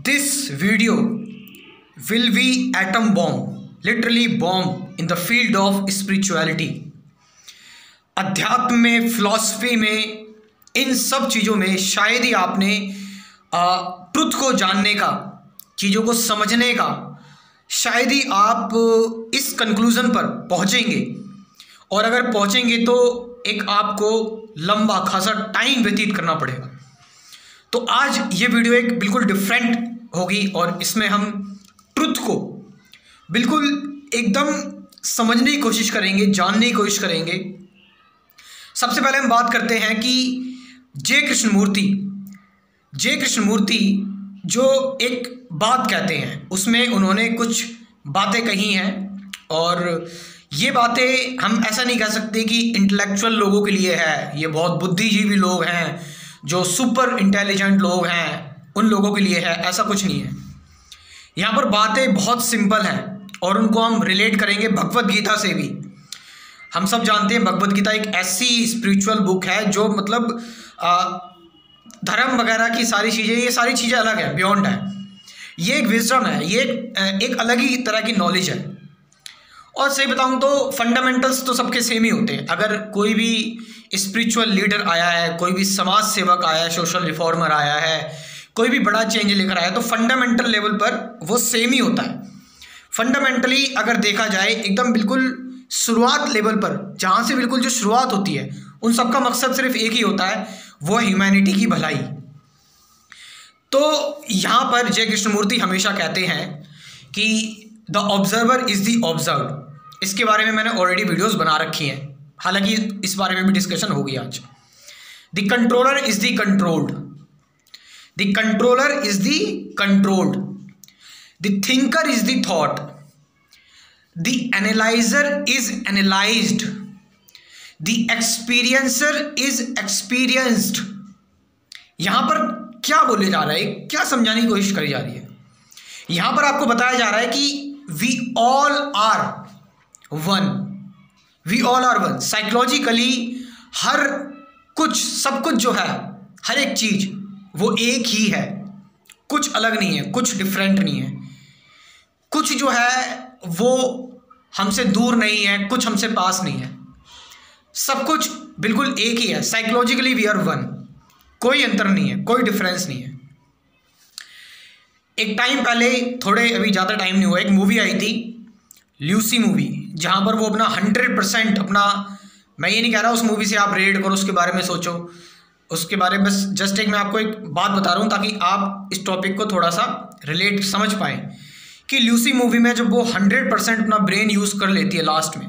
This video will be atom bomb, literally bomb in the field of spirituality. अध्यात्म में, philosophy में, इन सब चीज़ों में शायद ही आपने ट्रुथ को जानने का, चीज़ों को समझने का, शायद ही आप इस कंक्लूज़न पर पहुँचेंगे। और अगर पहुँचेंगे तो एक आपको लंबा खासा टाइम व्यतीत करना पड़ेगा। तो आज ये वीडियो एक बिल्कुल डिफरेंट होगी और इसमें हम ट्रुथ को बिल्कुल एकदम समझने की कोशिश करेंगे, जानने की कोशिश करेंगे। सबसे पहले हम बात करते हैं कि जे कृष्णमूर्ति जो एक बात कहते हैं, उसमें उन्होंने कुछ बातें कही हैं और ये बातें हम ऐसा नहीं कह सकते कि इंटेलेक्चुअल लोगों के लिए है, ये बहुत बुद्धिजीवी लोग हैं, जो सुपर इंटेलिजेंट लोग हैं, उन लोगों के लिए है, ऐसा कुछ नहीं है। यहाँ पर बातें बहुत सिंपल हैं और उनको हम रिलेट करेंगे भगवत गीता से भी। हम सब जानते हैं भगवत गीता एक ऐसी स्पिरिचुअल बुक है जो मतलब धर्म वगैरह की सारी चीज़ें, ये सारी चीज़ें अलग है, बियॉन्ड है। ये एक विजडम है, ये एक अलग ही तरह की नॉलेज है। और सही बताऊं तो फंडामेंटल्स तो सबके सेम ही होते हैं। अगर कोई भी स्पिरिचुअल लीडर आया है, कोई भी समाज सेवक आया है, सोशल रिफॉर्मर आया है, कोई भी बड़ा चेंज लेकर आया है, तो फंडामेंटल लेवल पर वो सेम ही होता है। फंडामेंटली अगर देखा जाए एकदम बिल्कुल शुरुआत लेवल पर, जहाँ से बिल्कुल जो शुरुआत होती है, उन सबका मकसद सिर्फ एक ही होता है, वो है ह्यूमैनिटी की भलाई। तो यहाँ पर जय कृष्णमूर्ति हमेशा कहते हैं कि the observer is the observed. इसके बारे में मैंने ऑलरेडी वीडियोस बना रखी हैं, हालांकि इस बारे में भी डिस्कशन होगी आज। The controller is the controlled, the controller is the controlled, the thinker is the thought, the analyser is analysed, the experiencer is experienced. यहाँ पर क्या बोले जा रहा है, क्या समझाने की कोशिश करी जा रही है? यहाँ पर आपको बताया जा रहा है कि we all are one, we all are one. Psychologically हर कुछ, सब कुछ जो है, हर एक चीज़ वो एक ही है, कुछ अलग नहीं है, कुछ डिफरेंट नहीं है। कुछ जो है वो हमसे दूर नहीं है, कुछ हमसे पास नहीं है, सब कुछ बिल्कुल एक ही है। साइकोलॉजिकली वी आर वन, कोई अंतर नहीं है, कोई डिफरेंस नहीं है। एक टाइम पहले, थोड़े अभी ज़्यादा टाइम नहीं हुआ, एक मूवी आई थी ल्यूसी मूवी, जहाँ पर वो अपना 100% अपना, मैं ये नहीं कह रहा उस मूवी से आप रेट करो, उसके बारे में सोचो, उसके बारे में बस जस्ट एक मैं आपको एक बात बता रहा हूँ ताकि आप इस टॉपिक को थोड़ा सा रिलेट समझ पाएँ कि ल्यूसी मूवी में जब वो 100% अपना ब्रेन यूज़ कर लेती है लास्ट में,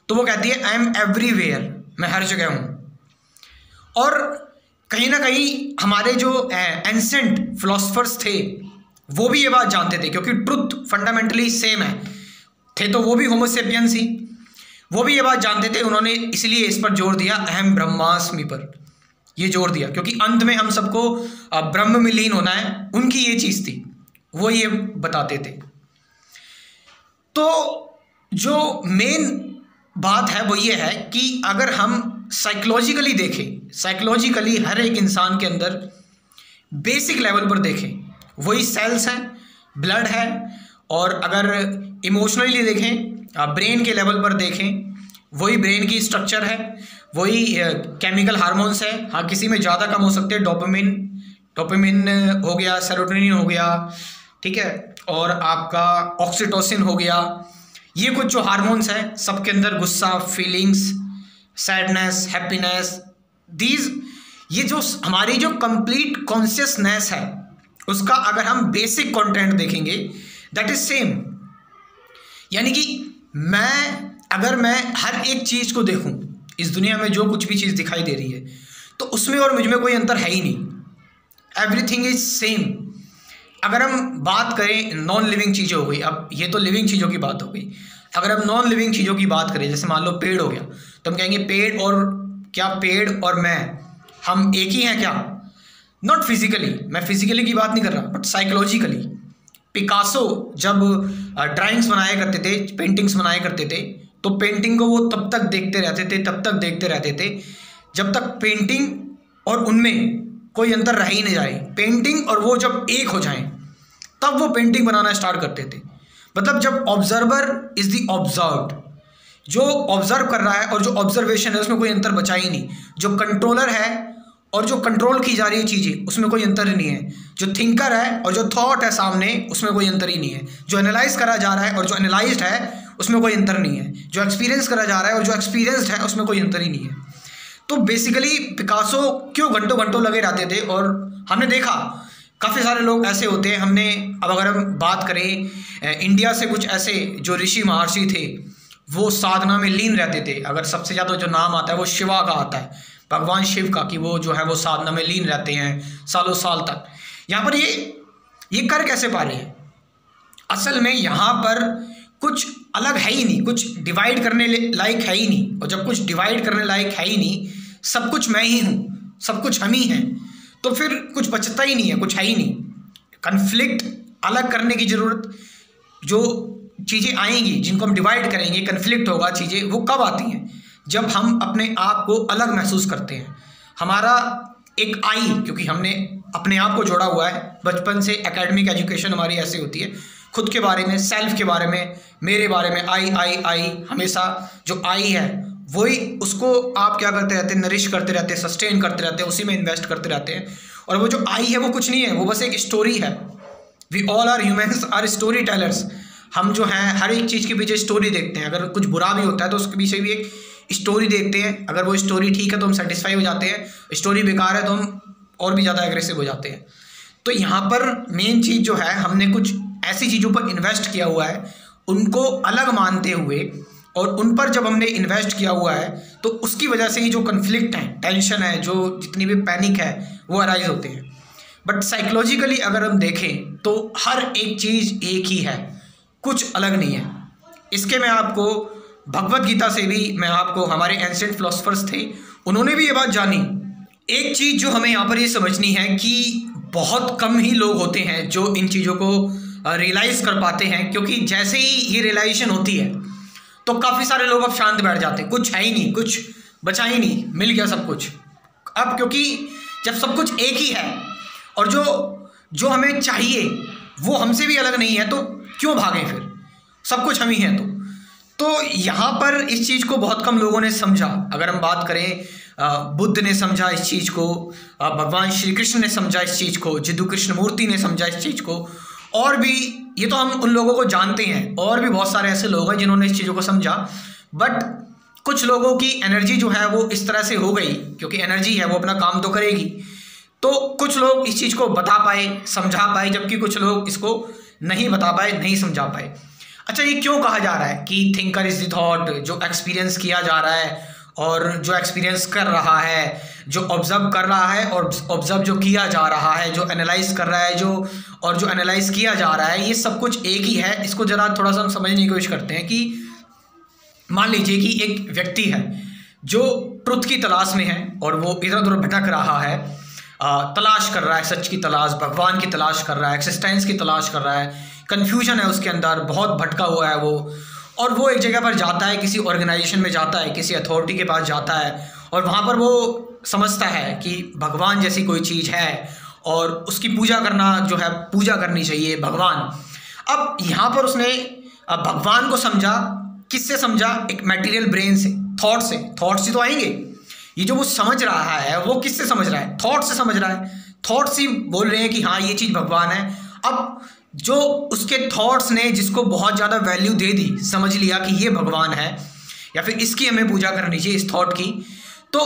तो वो कहती है आई एम एवरीवेयर, मैं हर जगह हूँ। और कहीं ना कहीं हमारे जो एंसेंट फिलोसफर्स थे वो भी ये बात जानते थे, क्योंकि ट्रुथ फंडामेंटली सेम है, थे तो वो भी होमोसेपियंस ही, वो भी ये बात जानते थे। उन्होंने इसलिए इस पर जोर दिया, अहम ब्रह्मास्मि पर ये जोर दिया, क्योंकि अंत में हम सबको ब्रह्म में लीन होना है। उनकी ये चीज़ थी, वो ये बताते थे। तो जो मेन बात है वो ये है कि अगर हम साइकोलॉजिकली देखें, साइकोलॉजिकली हर एक इंसान के अंदर बेसिक लेवल पर देखें, वही सेल्स हैं, ब्लड है, और अगर इमोशनली देखें, ब्रेन के लेवल पर देखें, वही ब्रेन की स्ट्रक्चर है, वही केमिकल हार्मोन्स है। हाँ, किसी में ज़्यादा कम हो सकते हैं, डोपामिन हो गया, सेरोटोनिन हो गया, ठीक है, और आपका ऑक्सीटोसिन हो गया। ये कुछ जो हार्मोन्स हैं सबके अंदर, गुस्सा, फीलिंग्स, सैडनेस, हैप्पीनेस, ये जो हमारी जो कंप्लीट कॉन्शियसनेस है, उसका अगर हम बेसिक कंटेंट देखेंगे दैट इज सेम। यानी कि अगर मैं हर एक चीज़ को देखूं, इस दुनिया में जो कुछ भी चीज़ दिखाई दे रही है, तो उसमें और मुझ में कोई अंतर है ही नहीं, एवरीथिंग इज सेम। अगर हम बात करें नॉन लिविंग चीज़ें हो गई, अब ये तो लिविंग चीज़ों की बात हो गई, अगर हम नॉन लिविंग चीज़ों की बात करें, जैसे मान लो पेड़ हो गया, तो हम कहेंगे पेड़ और मैं, हम एक ही हैं क्या? नॉट फिजिकली, मैं फिजिकली की बात नहीं कर रहा, बट साइकोलॉजिकली। पिकासो जब ड्राइंग्स बनाया करते थे, पेंटिंग्स बनाया करते थे, तो पेंटिंग को वो तब तक देखते रहते थे जब तक पेंटिंग और उनमें कोई अंतर रह ही नहीं जाए। पेंटिंग और वो जब एक हो जाएं, तब वो पेंटिंग बनाना स्टार्ट करते थे। मतलब जब ऑब्जर्वर इज द ऑब्जर्व्ड, जो ऑब्जर्व कर रहा है और जो ऑब्जर्वेशन है उसमें कोई अंतर बचा ही नहीं। जो कंट्रोलर है और जो कंट्रोल की जा रही है चीज़ें उसमें कोई अंतर ही नहीं है। जो थिंकर है और जो थॉट है सामने उसमें कोई अंतर ही नहीं है। जो एनालाइज करा जा रहा है और जो एनालाइज्ड है उसमें कोई अंतर नहीं है। जो एक्सपीरियंस करा जा रहा है और जो एक्सपीरियंस्ड है उसमें कोई अंतर ही नहीं है। तो बेसिकली पिकासो क्यों घंटों घंटों लगे रहते थे। और हमने देखा काफ़ी सारे लोग ऐसे होते हैं। हमने अब अगर हम बात करें इंडिया से, कुछ ऐसे जो ऋषि महर्षि थे वो साधना में लीन रहते थे। अगर सबसे ज़्यादा जो नाम आता है वो शिवा का आता है, भगवान शिव का, कि वो जो है वो साधना में लीन रहते हैं सालों साल तक। यहाँ पर ये कर कैसे पा रहे हैं? असल में यहाँ पर कुछ अलग है ही नहीं, कुछ डिवाइड करने लायक है ही नहीं। और जब कुछ डिवाइड करने लायक है ही नहीं, सब कुछ मैं ही हूँ, सब कुछ हम ही हैं, तो फिर कुछ बचता ही नहीं है, कुछ है ही नहीं। कन्फ्लिक्ट अलग करने की ज़रूरत, जो चीज़ें आएंगी जिनको हम डिवाइड करेंगे, कन्फ्लिक्ट होगा चीज़ें, वो कब आती हैं? जब हम अपने आप को अलग महसूस करते हैं। हमारा एक आई, क्योंकि हमने अपने आप को जोड़ा हुआ है बचपन से, एकेडमिक एजुकेशन हमारी ऐसी होती है, खुद के बारे में, सेल्फ के बारे में, मेरे बारे में, आई हमेशा जो आई है वही, उसको आप क्या करते रहते हैं, नरिश करते रहते हैं, सस्टेन करते रहते हैं, उसी में इन्वेस्ट करते रहते हैं। और वो जो आई है वो कुछ नहीं है, वो बस एक स्टोरी है। We all are humans are story tellers. हम जो हैं हर एक चीज़ के पीछे स्टोरी देखते हैं। अगर कुछ बुरा भी होता है तो उसके पीछे भी एक स्टोरी देखते हैं। अगर वो स्टोरी ठीक है तो हम सेटिस्फाई हो जाते हैं, स्टोरी बेकार है तो हम और भी ज़्यादा एग्रेसिव हो जाते हैं। तो यहाँ पर मेन चीज़ जो है, हमने कुछ ऐसी चीज़ों पर इन्वेस्ट किया हुआ है, उनको अलग मानते हुए, और उन पर जब हमने इन्वेस्ट किया हुआ है तो उसकी वजह से ही जो कन्फ्लिक्ट है, टेंशन है, जो जितनी भी पैनिक है वो अराइज होते हैं। बट साइकोलॉजिकली अगर हम देखें तो हर एक चीज़ एक ही है, कुछ अलग नहीं है। इसके मैं आपको भगवत गीता से भी, मैं आपको, हमारे एंशिएंट फिलोसफर्स थे उन्होंने भी ये बात जानी। एक चीज़ जो हमें यहाँ पर ये समझनी है कि बहुत कम ही लोग होते हैं जो इन चीज़ों को रियलाइज़ कर पाते हैं, क्योंकि जैसे ही ये रियलाइजेशन होती है तो काफ़ी सारे लोग अब शांत बैठ जाते हैं। कुछ है ही नहीं, कुछ बचा ही नहीं, मिल गया सब कुछ। अब क्योंकि जब सब कुछ एक ही है और जो हमें चाहिए वो हमसे भी अलग नहीं है, तो क्यों भागें फिर? सब कुछ हम ही हैं। तो यहाँ पर इस चीज़ को बहुत कम लोगों ने समझा। अगर हम बात करें, बुद्ध ने समझा इस चीज़ को, भगवान श्री कृष्ण ने समझा इस चीज़ को, जिद्दू कृष्णमूर्ति ने समझा इस चीज़ को, और भी, ये तो हम उन लोगों को जानते हैं, और भी बहुत सारे ऐसे लोग हैं जिन्होंने इस चीज़ों को समझा। बट कुछ लोगों की एनर्जी जो है वो इस तरह से हो गई, क्योंकि एनर्जी है वो अपना काम तो करेगी, तो कुछ लोग इस चीज़ को बता पाए, समझा पाए, जबकि कुछ लोग इसको नहीं बता पाए, नहीं समझा पाए। अच्छा, ये क्यों कहा जा रहा है कि थिंकर इज द थॉट? जो एक्सपीरियंस किया जा रहा है और जो एक्सपीरियंस कर रहा है, जो ऑब्जर्व कर रहा है और ऑब्जर्व जो किया जा रहा है, जो एनालाइज कर रहा है, जो एनालाइज किया जा रहा है, ये सब कुछ एक ही है। इसको ज़रा थोड़ा सा हम समझने की कोशिश करते हैं कि मान लीजिए कि एक व्यक्ति है जो ट्रुथ की तलाश में है और वो इधर उधर भटक रहा है, तलाश कर रहा है, सच की तलाश, भगवान की तलाश कर रहा है, एक्सिस्टेंस की तलाश कर रहा है, कन्फ्यूजन है उसके अंदर, बहुत भटका हुआ है वो, और वो एक जगह पर जाता है, किसी ऑर्गेनाइजेशन में जाता है, किसी अथॉरिटी के पास जाता है, और वहाँ पर वो समझता है कि भगवान जैसी कोई चीज़ है और उसकी पूजा करना जो है, पूजा करनी चाहिए भगवान। अब यहाँ पर उसने भगवान को समझा, किससे समझा? एक मटेरियल ब्रेन से, थॉट से। थॉट्स ही तो आएंगे। ये जो वो समझ रहा है वो किससे समझ रहा है? थॉट से समझ रहा है। थॉट्स ही बोल रहे हैं कि हाँ ये चीज़ भगवान है। अब जो उसके थॉट्स ने जिसको बहुत ज़्यादा वैल्यू दे दी, समझ लिया कि ये भगवान है या फिर इसकी हमें पूजा करनी चाहिए, इस थॉट की, तो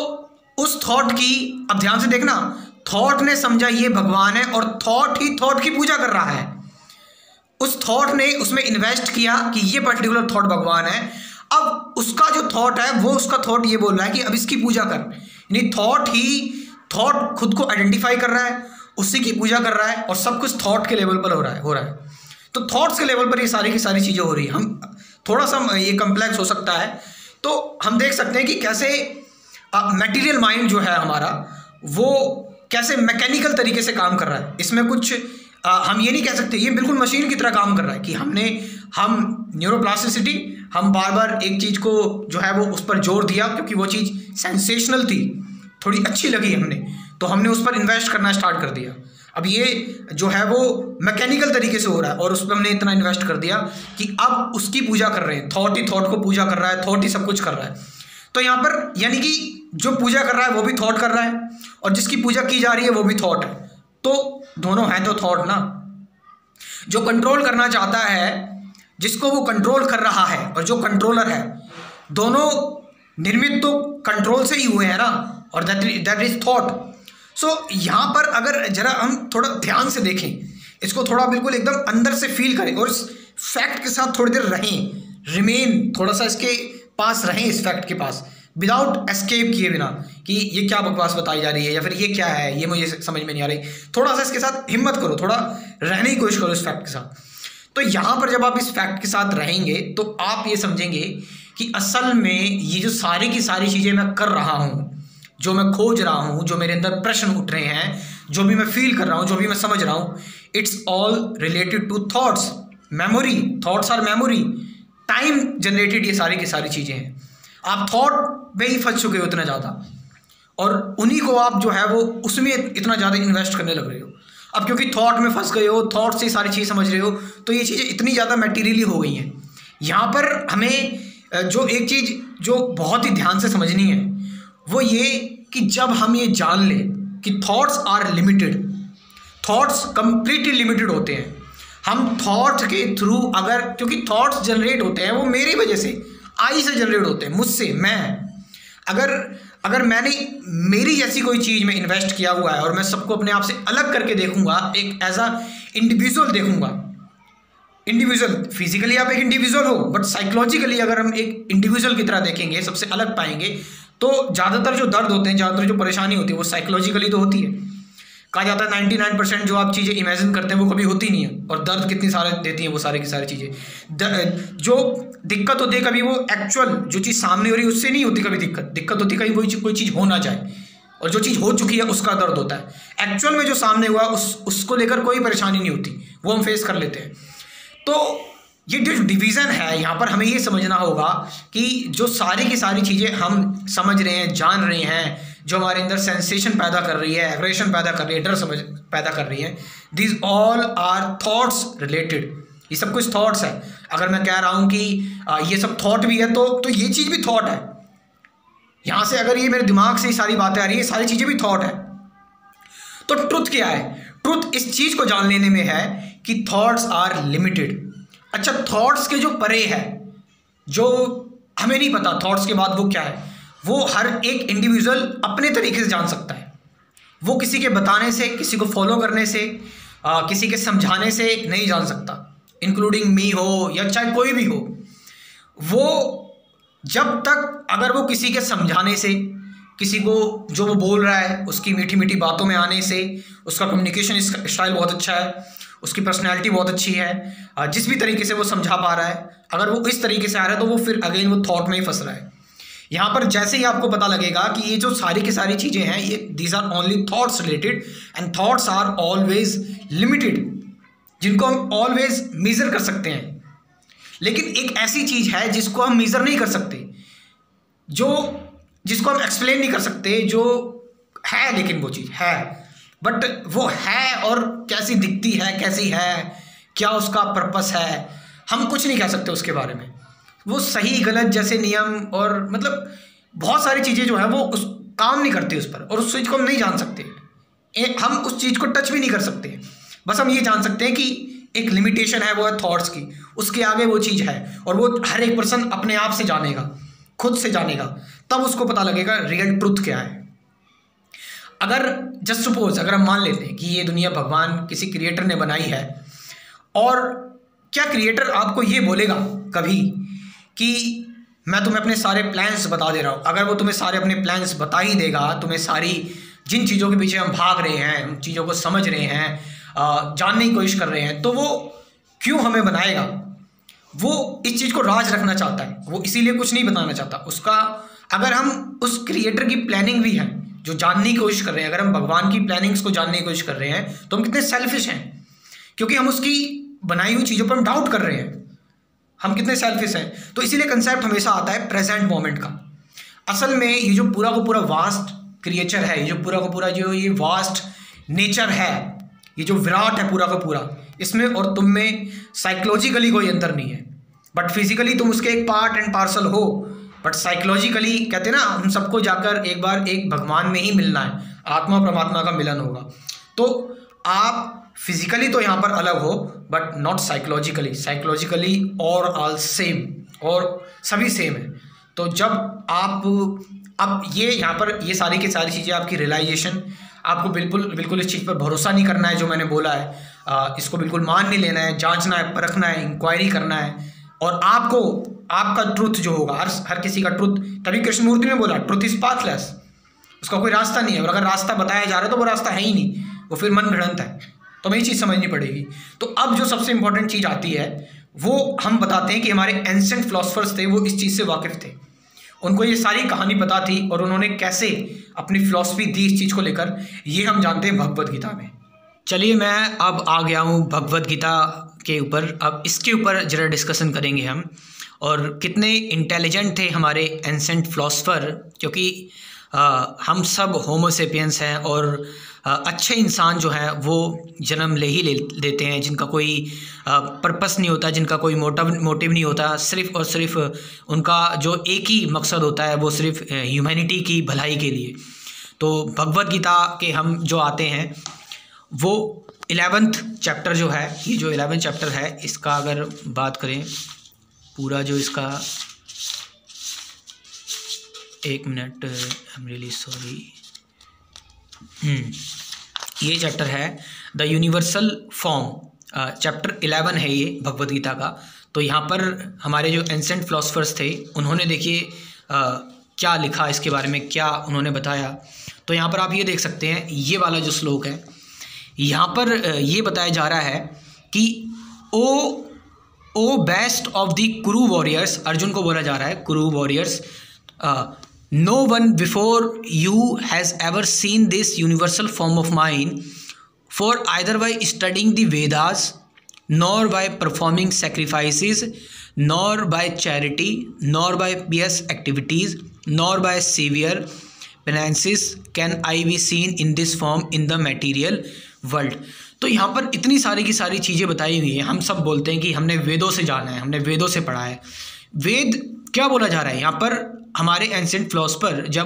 उस थॉट की, अब ध्यान से देखना, थॉट ने समझा ये भगवान है और थॉट ही थॉट की पूजा कर रहा है। उस थॉट ने उसमें इन्वेस्ट किया कि ये पर्टिकुलर थॉट भगवान है। अब उसका जो थॉट है वो, उसका थॉट ये बोल रहा है कि अब इसकी पूजा कर, यानी थॉट खुद को आइडेंटिफाई कर रहा है, उसी की पूजा कर रहा है, और सब कुछ थॉट के लेवल पर हो रहा है। तो थॉट्स के लेवल पर ये सारी की सारी चीज़ें हो रही है। हम थोड़ा सा ये कम्प्लेक्स हो सकता है, तो हम देख सकते हैं कि कैसे मटेरियल माइंड जो है हमारा, वो कैसे मैकेनिकल तरीके से काम कर रहा है। इसमें कुछ हम ये नहीं कह सकते, ये बिल्कुल मशीन की तरह काम कर रहा है कि हम न्यूरोप्लास्टिसिटी, हम बार बार एक चीज़ को जो है वो उस पर जोर दिया क्योंकि वो चीज़ सेंसेशनल थी, थोड़ी अच्छी लगी हमने, तो हमने उस पर इन्वेस्ट करना स्टार्ट कर दिया। अब ये जो है वो मैकेनिकल तरीके से हो रहा है और उस पर हमने इतना इन्वेस्ट कर दिया कि अब उसकी पूजा कर रहे हैं, थॉट ही थॉट को पूजा कर रहा है, थॉट ही सब कुछ कर रहा है। तो यहाँ पर यानी कि जो पूजा कर रहा है वो भी थॉट कर रहा है और जिसकी पूजा की जा रही है वो भी थॉट है, तो दोनों हैं तो थॉट ना। जो कंट्रोल करना चाहता है, जिसको वो कंट्रोल कर रहा है और जो कंट्रोलर है, दोनों निर्मित तो कंट्रोल से ही हुए हैं ना, और दैट इज थॉट। सो यहाँ पर अगर जरा हम थोड़ा ध्यान से देखें इसको, थोड़ा बिल्कुल एकदम अंदर से फील करें और इस फैक्ट के साथ थोड़ी देर रहें, रिमेन थोड़ा सा इसके पास रहें, इस फैक्ट के पास, विदाउट एस्केप किए बिना कि ये क्या बकवास बताई जा रही है या फिर ये क्या है, ये मुझे समझ में नहीं आ रही। थोड़ा सा इसके साथ हिम्मत करो, थोड़ा रहने की कोशिश करो इस फैक्ट के साथ। तो यहाँ पर जब आप इस फैक्ट के साथ रहेंगे तो आप ये समझेंगे कि असल में ये जो सारी की सारी चीज़ें मैं कर रहा हूँ, जो मैं खोज रहा हूँ, जो मेरे अंदर प्रश्न उठ रहे हैं, जो भी मैं फील कर रहा हूँ, जो भी मैं समझ रहा हूँ, it's all related to thoughts, memory, thoughts are memory, time generated ये सारी की सारी चीज़ें हैं। आप थॉट में ही फंस चुके हो इतना ज़्यादा और उन्हीं को आप जो है वो उसमें इतना ज़्यादा इन्वेस्ट करने लग रहे हो। अब क्योंकि थॉट में फंस गए हो, थॉट से सारी चीज़ समझ रहे हो, तो ये चीज़ें इतनी ज़्यादा मटेरियली हो गई हैं। यहाँ पर हमें जो एक चीज़ जो बहुत ही ध्यान से समझनी है वो ये कि जब हम ये जान लें कि thoughts are limited, thoughts completely limited होते हैं। हम थॉट के थ्रू अगर, क्योंकि थॉट्स जनरेट होते हैं वो मेरी वजह से, आई से जनरेट होते हैं, मुझसे, मैं अगर मैंने मेरी जैसी कोई चीज़ में इन्वेस्ट किया हुआ है और मैं सबको अपने आप से अलग करके देखूंगा, एक एज अ इंडिविजुअल देखूंगा, इंडिविजुअल, फिजिकली आप एक इंडिविजुअल हो बट साइकोलॉजिकली अगर हम एक इंडिविजुअल की तरह देखेंगे, सबसे अलग पाएंगे, तो ज़्यादातर जो दर्द होते हैं, ज़्यादातर जो परेशानी होती है वो साइकोलॉजिकली तो होती है। कहा जाता है 99% जो आप चीज़ें इमेजिन करते हैं वो कभी होती नहीं है, और दर्द कितनी सारे देती हैं वो सारी की सारी चीज़ें। जो दिक्कत होती है कभी वो एक्चुअल जो चीज़ सामने हो रही है उससे नहीं होती, कभी दिक्कत होती है कहीं कोई चीज़ हो ना जाए, और जो चीज़ हो चुकी है उसका दर्द होता है। एक्चुअल में जो सामने हुआ उसको लेकर कोई परेशानी नहीं होती, वो हम फेस कर लेते हैं। तो ये जो डिवीज़न है यहाँ पर हमें ये समझना होगा कि जो सारी की सारी चीज़ें हम समझ रहे हैं, जान रहे हैं, जो हमारे अंदर सेंसेशन पैदा कर रही है, एग्रेशन पैदा कर रही है, डर समझ पैदा कर रही है, this all are thoughts related. ये सब कुछ थॉट्स है। अगर मैं कह रहा हूँ कि ये सब थॉट भी है तो ये चीज़ भी थॉट है। यहाँ से अगर ये मेरे दिमाग से सारी बातें आ रही है, सारी चीज़ें भी थॉट है। तो ट्रुथ क्या है? ट्रुथ इस चीज़ को जान लेने में है कि थॉट्स आर लिमिटेड। अच्छा, थॉट्स के जो परे है, जो हमें नहीं पता थॉट्स के बाद वो क्या है, वो हर एक इंडिविजुअल अपने तरीके से जान सकता है। वो किसी के बताने से, किसी को फॉलो करने से, किसी के समझाने से नहीं जान सकता, इंक्लूडिंग मी हो या चाहे कोई भी हो। वो जब तक अगर वो किसी के समझाने से, किसी को जो वो बोल रहा है उसकी मीठी मीठी बातों में आने से, उसका कम्युनिकेशन स्टाइल बहुत अच्छा है, उसकी पर्सनैलिटी बहुत अच्छी है, जिस भी तरीके से वो समझा पा रहा है, अगर वो इस तरीके से आ रहा है तो वो फिर अगेन वो थॉट में ही फंस रहा है। यहाँ पर जैसे ही आपको पता लगेगा कि ये जो सारी की सारी चीज़ें हैं ये these are only thoughts related and thoughts are always limited, जिनको हम ऑलवेज मेज़र कर सकते हैं। लेकिन एक ऐसी चीज़ है जिसको हम मेज़र नहीं कर सकते, जिसको हम एक्सप्लेन नहीं कर सकते, जो है, लेकिन वो चीज़ है, बट वो है और कैसी दिखती है, कैसी है, क्या उसका पर्पस है, हम कुछ नहीं कह सकते उसके बारे में। वो सही गलत जैसे नियम और मतलब बहुत सारी चीज़ें जो है वो उस काम नहीं करती उस पर, और उस चीज़ को हम नहीं जान सकते, हम उस चीज़ को टच भी नहीं कर सकते। बस हम ये जान सकते हैं कि एक लिमिटेशन है, वो है थॉट्स की, उसके आगे वो चीज़ है, और वो हर एक पर्सन अपने आप से जानेगा, खुद से जानेगा, तब उसको पता लगेगा रियल ट्रुथ क्या है। अगर जस्ट सपोज अगर हम मान लेते हैं कि ये दुनिया भगवान किसी क्रिएटर ने बनाई है, और क्या क्रिएटर आपको ये बोलेगा कभी कि मैं तुम्हें अपने सारे प्लान्स बता दे रहा हूँ? अगर वो तुम्हें सारे अपने प्लान्स बता ही देगा, तुम्हें सारी जिन चीज़ों के पीछे हम भाग रहे हैं, उन चीज़ों को समझ रहे हैं, जानने की कोशिश कर रहे हैं, तो वो क्यों हमें बनाएगा? वो इस चीज़ को राज रखना चाहता है, वो इसीलिए कुछ नहीं बताना चाहता उसका। अगर हम उस क्रिएटर की प्लानिंग भी है जो जानने की कोशिश कर रहे हैं, अगर हम भगवान की प्लानिंग्स को जानने की कोशिश कर रहे हैं, तो हम कितने सेल्फिश हैं, क्योंकि हम उसकी बनाई हुई चीज़ों पर हम डाउट कर रहे हैं, हम कितने सेल्फिश हैं। तो इसीलिए कंसेप्ट हमेशा आता है प्रेजेंट मोमेंट का। असल में ये जो पूरा का पूरा वास्ट क्रिएचर है, ये जो पूरा का पूरा जो ये वास्ट नेचर है, ये जो विराट है पूरा का पूरा, इसमें और तुम में साइकोलॉजिकली कोई अंतर नहीं है, बट फिजिकली तुम उसके एक पार्ट एंड पार्सल हो, बट साइकोलॉजिकली कहते हैं ना हम सबको जाकर एक बार एक भगवान में ही मिलना है, आत्मा परमात्मा का मिलन होगा। तो आप फिजिकली तो यहाँ पर अलग हो बट नॉट साइकोलॉजिकली और ऑल सेम, और सभी सेम है। तो जब आप अब ये यहाँ पर ये सारी की सारी चीज़ें आपकी रियलाइजेशन, आपको बिल्कुल इस चीज़ पर भरोसा नहीं करना है जो मैंने बोला है, इसको बिल्कुल मान नहीं लेना है, जांचना है, परखना है, इंक्वायरी करना है, और आपको आपका ट्रुथ जो होगा, हर किसी का ट्रुथ, तभी कृष्णमूर्ति ने बोला ट्रुथ इज पाथलेस, उसका कोई रास्ता नहीं है, और अगर रास्ता बताया जा रहा है तो वो रास्ता है ही नहीं, वो फिर मन घड़ंत है। तो हमें ये चीज़ समझनी पड़ेगी। तो अब जो सबसे इंपॉर्टेंट चीज़ आती है वो हम बताते हैं कि हमारे एंशिएंट फिलोसफर्स थे, वो इस चीज़ से वाकिफ़ थे, उनको ये सारी कहानी पता थी और उन्होंने कैसे अपनी फिलॉसफी दी इस चीज़ को लेकर, ये हम जानते हैं भगवद गीता में। चलिए मैं अब आ गया हूँ भगवद गीता के ऊपर। अब इसके ऊपर ज़रा डिस्कशन करेंगे हम, और कितने इंटेलिजेंट थे हमारे एंशिएंट फिलोसफर, क्योंकि हम सब होमो सेपियंस हैं, और अच्छे इंसान जो हैं वो जन्म लेते हैं जिनका कोई पर्पस नहीं होता, जिनका कोई मोटिव नहीं होता, सिर्फ़ और सिर्फ उनका जो एक ही मकसद होता है वो सिर्फ ह्यूमैनिटी की भलाई के लिए। तो भगवद गीता के हम जो आते हैं वो 11th चैप्टर जो है, ये जो 11th चैप्टर है इसका अगर बात करें पूरा जो इसका, एक minute, I am really sorry, ये चैप्टर है द यूनिवर्सल फॉर्म, चैप्टर 11 है ये भगवद गीता का। तो यहाँ पर हमारे जो एंशिएंट फिलोसफर्स थे उन्होंने देखिए क्या लिखा इसके बारे में, क्या उन्होंने बताया। तो यहाँ पर आप ये देख सकते हैं, ये वाला जो श्लोक है यहाँ पर ये बताया जा रहा है कि ओ बेस्ट ऑफ द कुरु वॉरियर्स, अर्जुन को बोला जा रहा है कुरु warriors, no one before you has ever seen this universal form of mine, for either by studying the Vedas, nor by performing sacrifices, nor by charity, nor by pious activities, nor by severe penances can I be seen in this form in the material world। तो यहाँ पर इतनी सारी की सारी चीज़ें बताई हुई हैं। हम सब बोलते हैं कि हमने वेदों से जाना है, हमने वेदों से पढ़ा है। वेद क्या बोला जा रहा है यहाँ पर, हमारे एंशिएंट फिलोसफर जब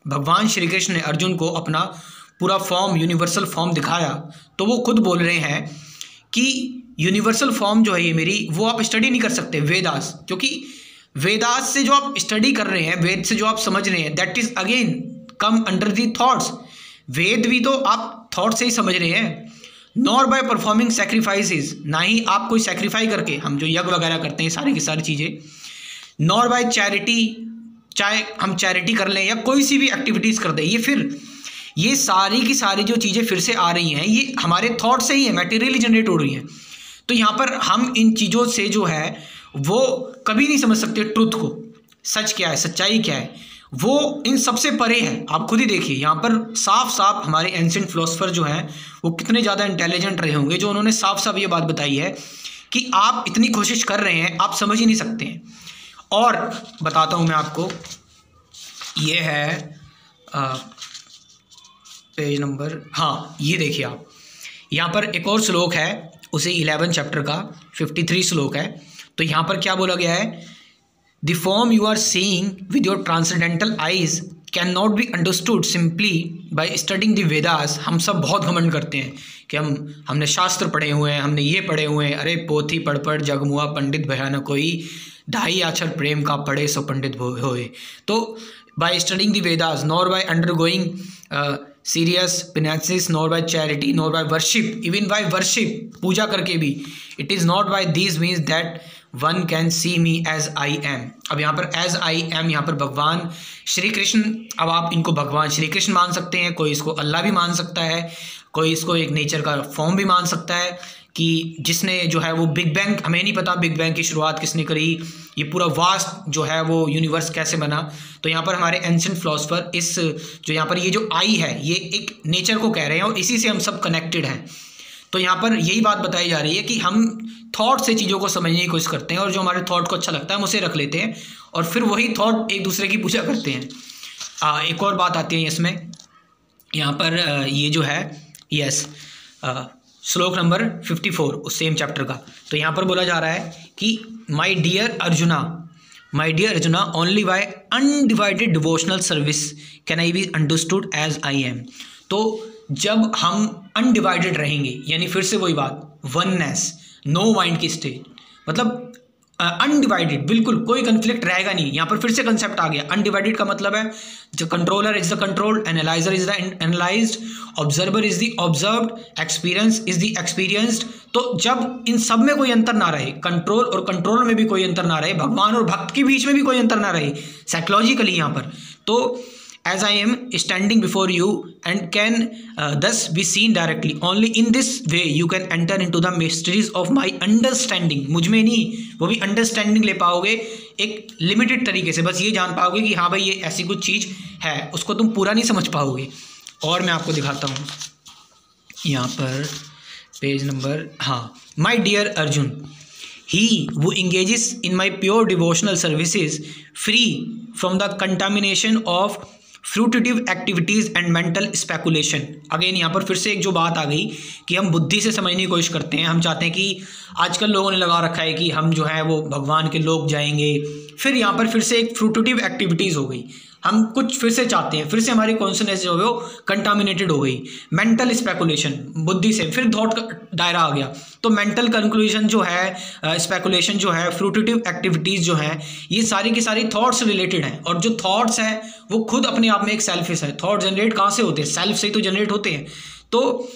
भगवान श्री कृष्ण ने अर्जुन को अपना पूरा फॉर्म, यूनिवर्सल फॉर्म दिखाया, तो वो खुद बोल रहे हैं कि यूनिवर्सल फॉर्म जो है ये मेरी, वो आप स्टडी नहीं कर सकते वेदास, क्योंकि वेदास से जो आप स्टडी कर रहे हैं, वेद से जो आप समझ रहे हैं, that is again come under the thoughts. Veda भी तो आप थॉट से ही समझ रहे हैं। नॉर बाय परफॉर्मिंग सेक्रीफाइसेस, ना ही आप कोई सेक्रीफाई करके, हम जो यज्ञ वगैरह करते हैं सारी की सारी चीज़ें, नॉर बाय चैरिटी, चाहे हम चैरिटी कर लें या कोई सी भी एक्टिविटीज़ कर दें, ये सारी की सारी जो चीज़ें फिर से आ रही हैं, ये हमारे थॉट से ही है, मटेरियली जनरेट हो रही हैं। तो यहाँ पर हम इन चीज़ों से जो है वो कभी नहीं समझ सकते ट्रुथ को, सच क्या है, सच्चाई क्या है, वो इन सबसे परे है। आप खुद ही देखिए यहाँ पर साफ साफ हमारे एंशिएंट फिलोसफर जो हैं वो कितने ज़्यादा इंटेलिजेंट रहे होंगे, जो उन्होंने साफ साफ ये बात बताई है कि आप इतनी कोशिश कर रहे हैं, आप समझ ही नहीं सकते हैं। और बताता हूँ मैं आपको, ये है पेज नंबर, हाँ ये देखिए आप, यहाँ पर एक और श्लोक है उसी 11 चैप्टर का 53 श्लोक है। तो यहाँ पर क्या बोला गया है, the form you are seeing with your transcendental eyes can not be understood simply by studying the Vedas. हम सब बहुत घमंड करते हैं कि हमने शास्त्र पढ़े हुए हैं, हमने ये पढ़े हुए हैं, अरे पोथी पढ़ पढ़ जगमुआ पंडित भया न कोई, ढाई अक्षर प्रेम का पढ़े सो पंडित होए। तो by studying the Vedas, nor by undergoing serious penances, nor by charity, nor by worship, even by worship, पूजा करके भी, it is not by these means that one can see me as I am. अब यहाँ पर as I M, यहाँ पर भगवान श्री कृष्ण, अब आप इनको भगवान श्री कृष्ण मान सकते हैं, कोई इसको अल्लाह भी मान सकता है, कोई इसको एक नेचर का फॉर्म भी मान सकता है कि जिसने जो है वो बिग बैंग, हमें नहीं पता बिग बैंग की शुरुआत किसने करी, ये पूरा वास्ट जो है वो यूनिवर्स कैसे बना। तो यहाँ पर हमारे एंशिएंट फिलोसफर इस जो यहाँ पर ये जो आई है ये एक नेचर को कह रहे हैं और इसी से हम सब कनेक्टेड हैं। तो यहाँ पर यही बात बताई जा रही है कि हम थॉट से चीज़ों को समझने की कोशिश करते हैं और जो हमारे थॉट को अच्छा लगता है हम उसे रख लेते हैं और फिर वही थॉट एक दूसरे की पूजा करते हैं। एक और बात आती है इसमें, यहाँ पर ये जो है यस श्लोक नंबर 54 उस सेम चैप्टर का। तो यहाँ पर बोला जा रहा है कि my dear Arjuna only by undivided devotional service can I be understood as I am. तो जब हम अनडिवाइडेड रहेंगे, यानी फिर से वही बात, वननेस, नो माइंड की स्टेट, मतलब अनडिवाइडेड, बिल्कुल कोई कंफ्लिक्ट रहेगा नहीं। यहाँ पर फिर से कंसेप्ट आ गया। अनडिवाइडेड का मतलब है the controller is the controlled, analyser is the analysed, observer is the observed, experience is the experienced. तो जब इन सब में कोई अंतर ना रहे, कंट्रोल और कंट्रोल में भी कोई अंतर ना रहे, भगवान और भक्त के बीच में भी कोई अंतर ना रहे साइकोलॉजिकली यहाँ पर, तो as I am standing before you and can thus be seen directly. Only in this way you can enter into the mysteries of my understanding. मुझ में नहीं, वो भी अंडरस्टैंडिंग ले पाओगे एक लिमिटेड तरीके से, बस ये जान पाओगे कि हाँ भाई ये ऐसी कुछ चीज़ है, उसको तुम पूरा नहीं समझ पाओगे। और मैं आपको दिखाता हूँ यहाँ पर पेज नंबर, हाँ, my dear Arjun, he who engages in my pure devotional services free from the contamination of fruitive activities and mental speculation. Again यहाँ पर फिर से एक जो बात आ गई कि हम बुद्धि से समझने की कोशिश करते हैं, हम चाहते हैं कि आजकल लोगों ने लगा रखा है कि हम जो है वो भगवान के लोग जाएंगे, फिर यहाँ पर फिर से एक फ्रूटिटिव एक्टिविटीज़ हो गई, हम कुछ फिर से चाहते हैं, फिर से हमारी कॉन्शसनेस जो है वो कंटामिनेटेड हो गई, मेंटल स्पेकुलेशन, बुद्धि से फिर थॉट का दायरा आ गया। तो मेंटल कंक्लूजन जो है, स्पेकुलेशन जो है, फ्रूटिटिव एक्टिविटीज़ जो हैं, ये सारी की सारी थॉट्स रिलेटेड हैं। और जो थॉट्स हैं वो खुद अपने आप में एक सेल्फिश है। थॉट जनरेट कहाँ से होते हैं? सेल्फ से ही तो जनरेट होते हैं। तो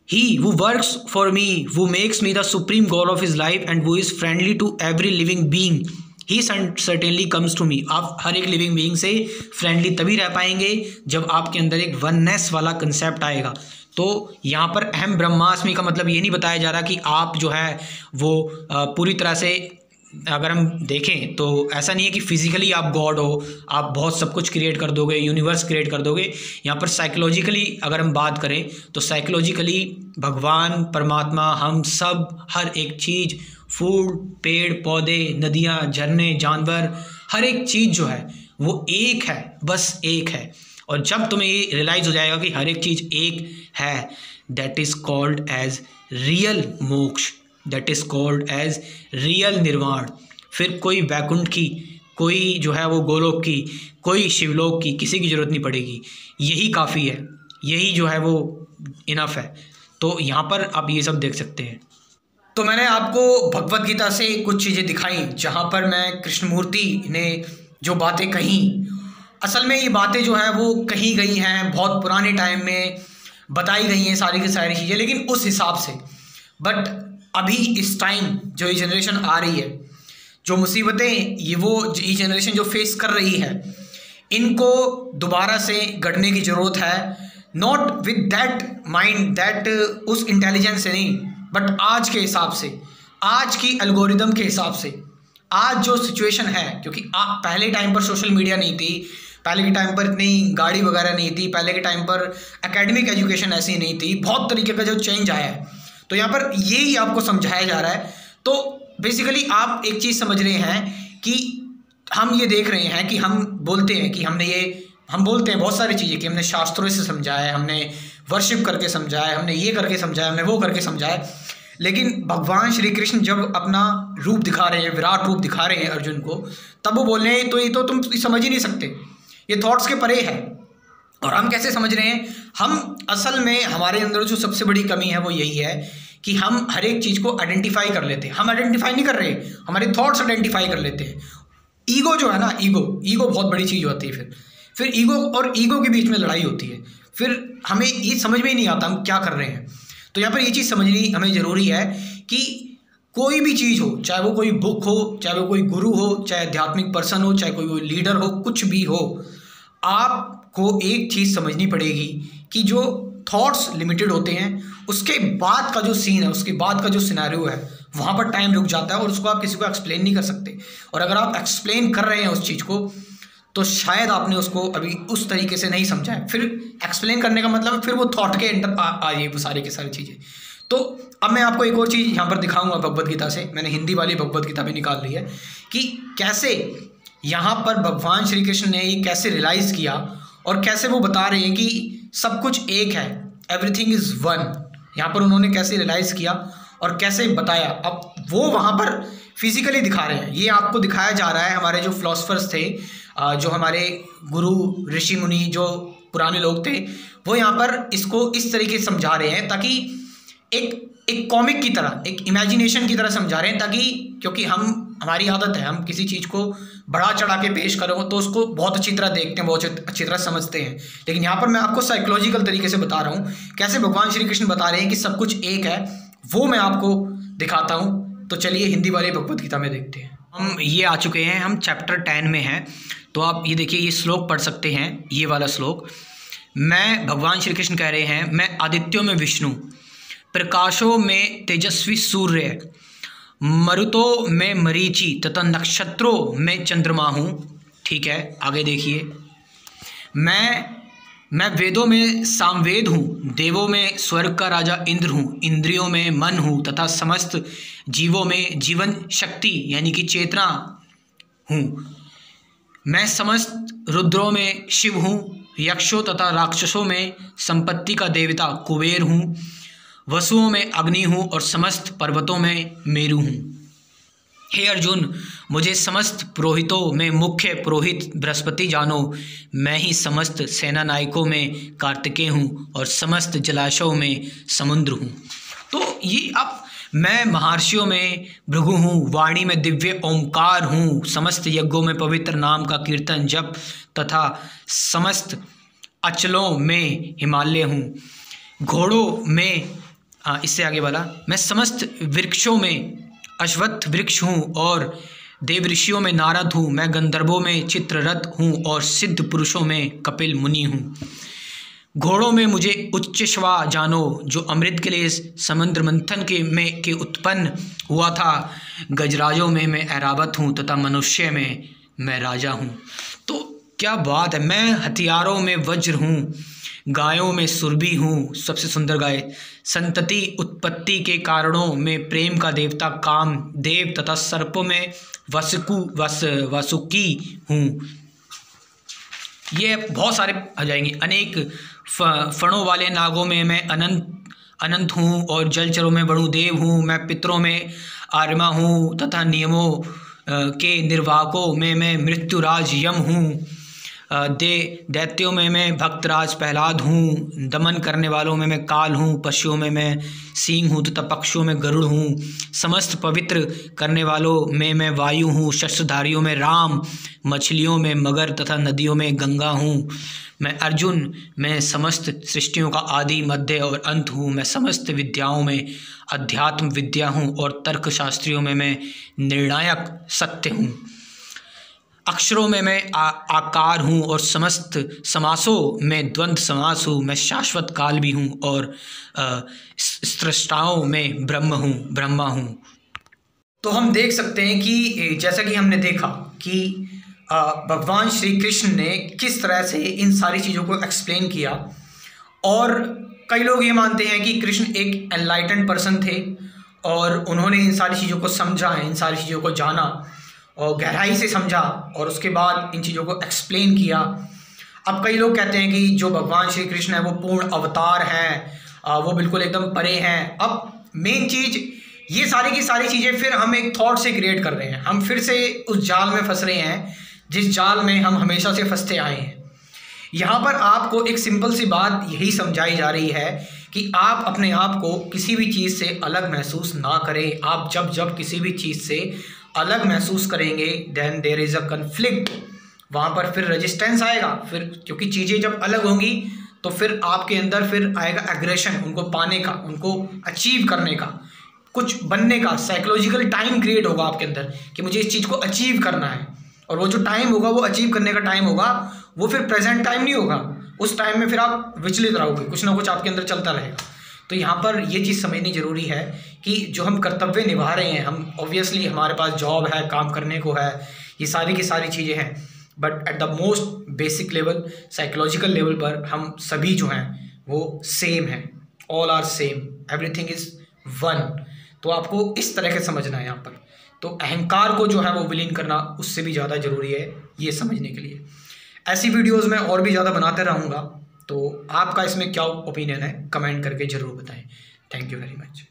He who works for me, who makes me the supreme goal of his life and who is friendly to every living being, he certainly comes to me. आप हर एक लिविंग बीइंग से friendly तभी रह पाएंगे जब आपके अंदर एक वननेस वाला कंसेप्ट आएगा। तो यहाँ पर अहम ब्रह्मास्मि का मतलब ये नहीं बताया जा रहा कि आप जो है वो पूरी तरह से, अगर हम देखें तो ऐसा नहीं है कि फिजिकली आप गॉड हो, आप बहुत सब कुछ क्रिएट कर दोगे, यूनिवर्स क्रिएट कर दोगे। यहाँ पर साइकोलॉजिकली अगर हम बात करें तो साइकोलॉजिकली भगवान, परमात्मा, हम सब, हर एक चीज़, फूल, पेड़ पौधे, नदियाँ, झरने, जानवर, हर एक चीज़ जो है वो एक है, बस एक है। और जब तुम्हें ये रियलाइज़ हो जाएगा कि हर एक चीज़ एक है, that is called as real moksha, that is called as real nirvana. फिर कोई वैकुंठ की, कोई जो है वो गोलोक की, कोई शिवलोक की किसी की ज़रूरत नहीं पड़ेगी। यही काफ़ी है, यही जो है वो इनफ है। तो यहाँ पर आप ये सब देख सकते हैं। तो मैंने आपको भगवत गीता से कुछ चीज़ें दिखाई जहाँ पर मैं कृष्णमूर्ति ने जो बातें कही, असल में ये बातें जो हैं वो कही गई हैं, बहुत पुराने टाइम में बताई गई हैं सारी की सारी चीज़ें, लेकिन उस हिसाब से। बट अभी इस टाइम जो ये जनरेशन आ रही है, जो मुसीबतें ये जनरेशन जो फेस कर रही है, इनको दोबारा से गढ़ने की ज़रूरत है। Not with that mind, that उस इंटेलिजेंस से नहीं, बट आज के हिसाब से, आज की एल्गोरिदम के हिसाब से, आज जो सिचुएशन है। क्योंकि पहले टाइम पर सोशल मीडिया नहीं थी, पहले के टाइम पर इतनी गाड़ी वगैरह नहीं थी, पहले के टाइम पर एकेडमिक एजुकेशन ऐसी नहीं थी, बहुत तरीके का जो चेंज आया है। तो यहाँ पर यही आपको समझाया जा रहा है। तो बेसिकली आप एक चीज़ समझ रहे हैं कि हम ये देख रहे हैं कि हम बोलते हैं कि हम बोलते हैं बहुत सारी चीज़ें कि हमने शास्त्रों से समझा है, हमने वर्शिप करके समझा है, हमने ये करके समझा है, हमने वो करके समझा है। लेकिन भगवान श्री कृष्ण जब अपना रूप दिखा रहे हैं, विराट रूप दिखा रहे हैं अर्जुन को, तब वो बोल रहे हैं तो ये तो तुम समझ ही नहीं सकते, ये थॉट्स के परे है। और हम कैसे समझ रहे हैं? हम असल में हमारे अंदर जो सबसे बड़ी कमी है वो यही है कि हम हर एक चीज़ को आइडेंटिफाई कर लेते हैं। हम आइडेंटिफाई नहीं कर रहे, हमारे थॉट्स आइडेंटिफाई कर लेते हैं। ईगो जो है ना, ईगो बहुत बड़ी चीज़ होती है। फिर ईगो और ईगो के बीच में लड़ाई होती है, फिर हमें ये समझ में ही नहीं आता हम क्या कर रहे हैं। तो यहाँ पर ये चीज़ समझनी हमें ज़रूरी है कि कोई भी चीज़ हो, चाहे वो कोई बुक हो, चाहे वो कोई गुरु हो, चाहे आध्यात्मिक पर्सन हो, चाहे कोई लीडर हो, कुछ भी हो, आपको एक चीज़ समझनी पड़ेगी कि जो थॉट्स लिमिटेड होते हैं, उसके बाद का जो सीन है, उसके बाद का जो सिनेरियो है, वहाँ पर टाइम रुक जाता है और उसको आप किसी को एक्सप्लेन नहीं कर सकते। और अगर आप एक्सप्लेन कर रहे हैं उस चीज़ को, तो शायद आपने उसको अभी उस तरीके से नहीं समझा है। फिर एक्सप्लेन करने का मतलब फिर वो थॉट के अंदर आ जाए वो सारी की सारी चीज़ें। तो अब मैं आपको एक और चीज़ यहाँ पर दिखाऊंगा भगवत गीता से। मैंने हिंदी वाली भगवत गीता भी निकाल ली है कि कैसे यहाँ पर भगवान श्री कृष्ण ने ये कैसे रियलाइज़ किया और कैसे वो बता रहे हैं कि सब कुछ एक है, एवरीथिंग इज़ वन। यहाँ पर उन्होंने कैसे रियलाइज़ किया और कैसे बताया, अब वो वहाँ पर फिजिकली दिखा रहे हैं। ये आपको दिखाया जा रहा है, हमारे जो फिलोसफर्स थे, जो हमारे गुरु ऋषि मुनि जो पुराने लोग थे, वो यहाँ पर इसको इस तरीके से समझा रहे हैं ताकि एक कॉमिक की तरह, एक इमेजिनेशन की तरह समझा रहे हैं, ताकि क्योंकि हमारी आदत है, हम किसी चीज़ को बढ़ा चढ़ा के पेश करें तो उसको बहुत अच्छी तरह देखते हैं, बहुत अच्छी तरह समझते हैं। लेकिन यहाँ पर मैं आपको साइकोलॉजिकल तरीके से बता रहा हूँ कैसे भगवान श्री कृष्ण बता रहे हैं कि सब कुछ एक है, वो मैं आपको दिखाता हूँ। तो चलिए हिंदी वाली भगवद गीता में देखते हैं। हम ये आ चुके हैं, हम चैप्टर 10 में हैं। तो आप ये देखिए, ये श्लोक पढ़ सकते हैं, ये वाला श्लोक। मैं, भगवान श्री कृष्ण कह रहे हैं, मैं आदित्यों में विष्णु, प्रकाशों में तेजस्वी सूर्य, मरुतों में मरीचि तथा नक्षत्रों में चंद्रमा हूँ। ठीक है, आगे देखिए। मैं वेदों में सामवेद हूँ, देवों में स्वर्ग का राजा इंद्र हूँ, इंद्रियों में मन हूँ तथा समस्त जीवों में जीवन शक्ति यानी कि चेतना हूँ। मैं समस्त रुद्रों में शिव हूँ, यक्षों तथा राक्षसों में संपत्ति का देवता कुबेर हूँ, वसुओं में अग्नि हूँ और समस्त पर्वतों में मेरु हूँ। हे अर्जुन, मुझे समस्त पुरोहितों में मुख्य पुरोहित बृहस्पति जानो। मैं ही समस्त सेना नायकों में कार्तिकेय हूँ और समस्त जलाशयों में समुद्र हूँ। तो ये अब मैं महर्षियों में भृगु हूँ, वाणी में दिव्य ओंकार हूँ, समस्त यज्ञों में पवित्र नाम का कीर्तन जप तथा समस्त अचलों में हिमालय हूँ, घोड़ों में इससे आगे वाला, मैं समस्त वृक्षों में अश्वत्थ वृक्ष हूँ और देव ऋषियों में नारद हूँ, मैं गंधर्वों में चित्ररथ हूँ और सिद्ध पुरुषों में कपिल मुनि हूँ। घोड़ों में मुझे उच्चश्वा जानो, जो अमृत के लिए समुद्र मंथन के उत्पन्न हुआ था। गजराजों में मैं ऐरावत हूँ तथा मनुष्य में मैं राजा हूँ। तो क्या बात है। मैं हथियारों में वज्र हूँ, गायों में सुरभि हूँ, सबसे सुंदर गाय, संतति उत्पत्ति के कारणों में प्रेम का देवता काम देव तथा सर्पों में वासुकी हूँ। ये बहुत सारे आ जाएंगे। अनेक फणों वाले नागों में मैं अनंत हूँ और जलचरों में वरुणदेव हूँ। मैं पितरों में आर्यमा हूँ तथा नियमों के निर्वाहकों में मैं मृत्युराज यम हूँ। दैत्यों में मैं भक्तराज प्रहलाद हूँ, दमन करने वालों में मैं काल हूँ, पशुओं में मैं सिंह हूँ तथा पक्षियों में गरुड़ हूँ, समस्त पवित्र करने वालों में मैं वायु हूँ, शस्त्रधारियों में राम, मछलियों में मगर तथा नदियों में गंगा हूँ। मैं अर्जुन, मैं समस्त सृष्टियों का आदि मध्य और अंत हूँ। मैं समस्त विद्याओं में अध्यात्म विद्या हूँ और तर्कशास्त्रियों में मैं निर्णायक सत्य हूँ। अक्षरों में मैं आकार हूँ और समस्त समासों में द्वंद्व समास हूँ। मैं शाश्वत काल भी हूँ और स्रष्टाओं में ब्रह्मा हूँ। तो हम देख सकते हैं कि जैसा कि हमने देखा कि भगवान श्री कृष्ण ने किस तरह से इन सारी चीज़ों को एक्सप्लेन किया। और कई लोग ये मानते हैं कि कृष्ण एक एनलाइटेंड पर्सन थे और उन्होंने इन सारी चीज़ों को समझा, इन सारी चीज़ों को जाना और गहराई से समझा और उसके बाद इन चीज़ों को एक्सप्लेन किया। अब कई लोग कहते हैं कि जो भगवान श्री कृष्ण है वो पूर्ण अवतार हैं, वो बिल्कुल एकदम परे हैं। अब मेन चीज़ ये सारी की सारी चीज़ें फिर हम एक थॉट से क्रिएट कर रहे हैं, हम फिर से उस जाल में फंस रहे हैं जिस जाल में हम हमेशा से फंसते आए हैं। यहाँ पर आपको एक सिंपल सी बात यही समझाई जा रही है कि आप अपने आप को किसी भी चीज़ से अलग महसूस ना करें। आप जब किसी भी चीज़ से अलग महसूस करेंगे then there is a conflict, वहाँ पर फिर रेजिस्टेंस आएगा। फिर क्योंकि चीज़ें जब अलग होंगी तो फिर आपके अंदर फिर आएगा एग्रेशन, उनको पाने का, उनको अचीव करने का, कुछ बनने का साइकोलॉजिकल टाइम क्रिएट होगा आपके अंदर कि मुझे इस चीज़ को अचीव करना है। और वो जो टाइम होगा वो अचीव करने का टाइम होगा, वो फिर प्रेजेंट टाइम नहीं होगा। उस टाइम में फिर आप विचलित रहोगे, कुछ ना कुछ आपके अंदर चलता रहेगा। तो यहाँ पर ये चीज़ समझनी ज़रूरी है कि जो हम कर्तव्य निभा रहे हैं, हम ऑब्वियसली हमारे पास जॉब है, काम करने को है, ये सारी की सारी चीज़ें हैं, but at the most basic level, psychological level पर हम सभी जो हैं वो सेम हैं। All are same, everything is one. तो आपको इस तरह से समझना है यहाँ पर। तो अहंकार को जो है वो विलीन करना उससे भी ज़्यादा ज़रूरी है ये समझने के लिए। ऐसी वीडियोज़ मैं और भी ज़्यादा बनाते रहूँगा। तो आपका इसमें क्या ओपिनियन है कमेंट करके ज़रूर बताएं। Thank you very much.